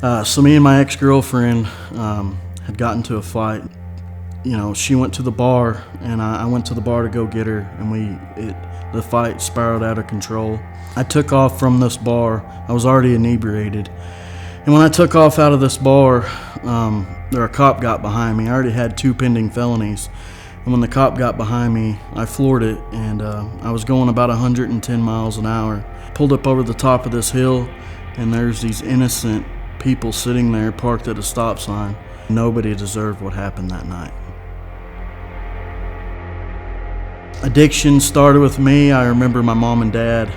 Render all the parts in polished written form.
So me and my ex-girlfriend had gotten into a fight. She went to the bar, and I went to the bar to go get her, and the fight spiraled out of control. I took off from this bar. I was already inebriated. And when I took off out of this bar, a cop got behind me. I already had 2 pending felonies. And when the cop got behind me, I floored it, and I was going about 110 miles an hour. Pulled up over the top of this hill, and there's these innocent people sitting there parked at a stop sign. Nobody deserved what happened that night. Addiction started with me. I remember my mom and dad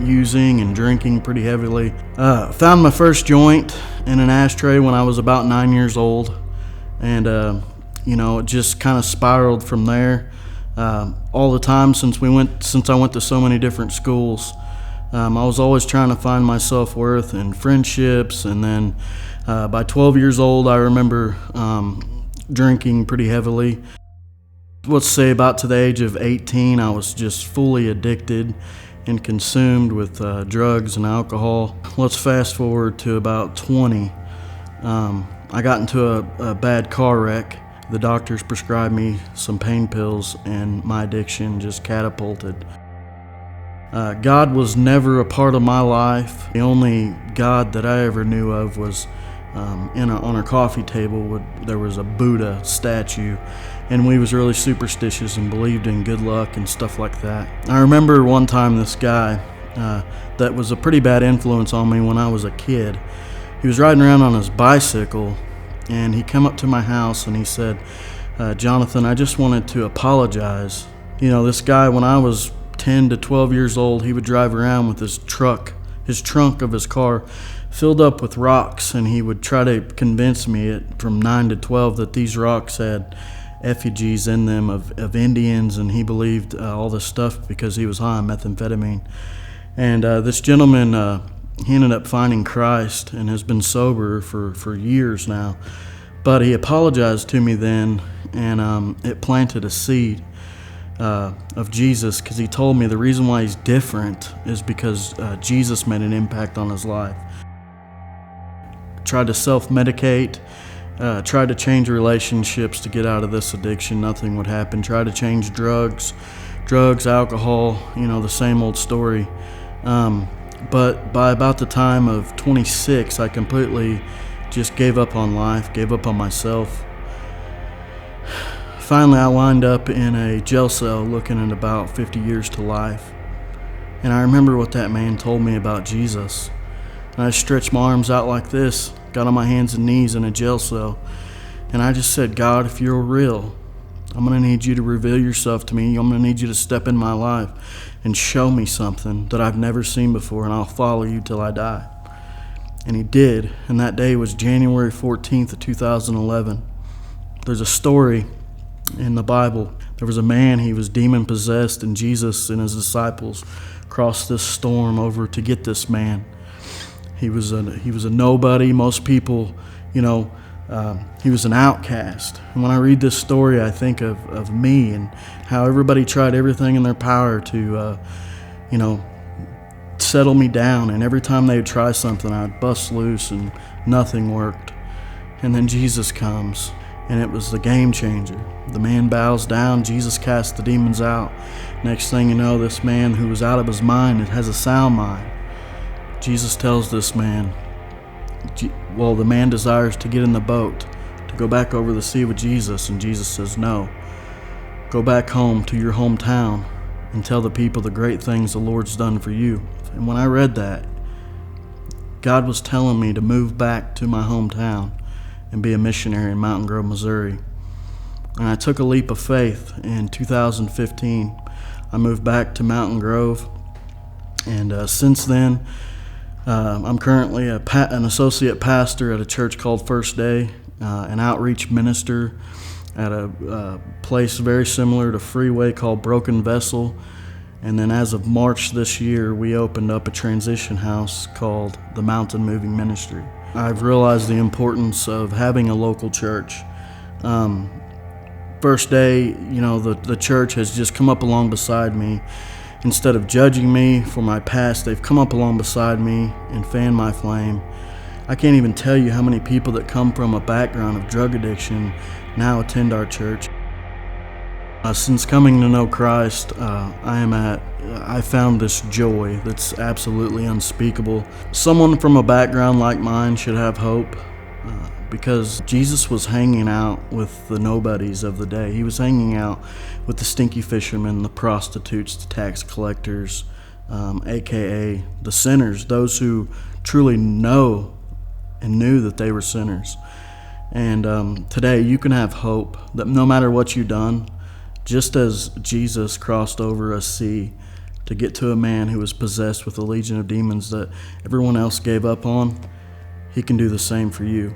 using and drinking pretty heavily. Found my first joint in an ashtray when I was about 9 years old, and it just kind of spiraled from there. All the time since I went to so many different schools, I was always trying to find my self-worth in friendships, and then by 12 years old, I remember drinking pretty heavily. Let's say about to the age of 18, I was just fully addicted and consumed with drugs and alcohol. Let's fast forward to about 20. I got into a bad car wreck. The doctors prescribed me some pain pills, and my addiction just catapulted. God was never a part of my life. The only God that I ever knew of was on our coffee table. There was a Buddha statue, and we was really superstitious and believed in good luck and stuff like that. I remember one time this guy that was a pretty bad influence on me when I was a kid. He was riding around on his bicycle, and he came up to my house and he said, "Johnathan, I just wanted to apologize." This guy, when I was 10 to 12 years old, he would drive around with his trunk of his car filled up with rocks, and he would try to convince me from 9 to 12 that these rocks had effigies in them of Indians, and he believed all this stuff because he was high on methamphetamine. And this gentleman, he ended up finding Christ and has been sober for years now. But he apologized to me then, and it planted a seed of Jesus, because he told me the reason why he's different is because Jesus made an impact on his life. Tried to self-medicate, tried to change relationships to get out of this addiction. Nothing would happen. Tried to change drugs, alcohol, the same old story. But by about the time of 26, I completely just gave up on life, gave up on myself. Finally, I lined up in a jail cell looking at about 50 years to life. And I remember what that man told me about Jesus. And I stretched my arms out like this, got on my hands and knees in a jail cell, and I just said, "God, if you're real, I'm going to need you to reveal yourself to me. I'm going to need you to step in my life and show me something that I've never seen before, and I'll follow you till I die." And he did, and that day was January 14th of 2011. There's a story in the Bible. There was a man, he was demon-possessed, and Jesus and his disciples crossed this storm over to get this man. He was a nobody. Most people, he was an outcast. And when I read this story, I think of me and how everybody tried everything in their power to, settle me down. And every time they would try something, I'd bust loose and nothing worked. And then Jesus comes, and it was the game changer. The man bows down. Jesus casts the demons out. Next thing you know, this man who was out of his mind, it has a sound mind. Jesus tells this man, the man desires to get in the boat to go back over the sea with Jesus, and Jesus says, "No, go back home to your hometown and tell the people the great things the Lord's done for you." And when I read that, God was telling me to move back to my hometown and be a missionary in Mountain Grove, Missouri. And I took a leap of faith in 2015. I moved back to Mountain Grove, and since then, I'm currently an associate pastor at a church called First Day, an outreach minister at a place very similar to Freeway called Broken Vessel. And then as of March this year, we opened up a transition house called the Mountain Moving Ministry. I've realized the importance of having a local church. First Day, the church has just come up along beside me. Instead of judging me for my past, they've come up along beside me and fanned my flame I can't even tell you how many people that come from a background of drug addiction now attend our church. Since coming to know Christ, I found this joy that's absolutely unspeakable. Someone from a background like mine should have hope, because Jesus was hanging out with the nobodies of the day. He was hanging out with the stinky fishermen, the prostitutes, the tax collectors, aka the sinners, those who truly know and knew that they were sinners. And today you can have hope that no matter what you've done, just as Jesus crossed over a sea to get to a man who was possessed with a legion of demons that everyone else gave up on, he can do the same for you.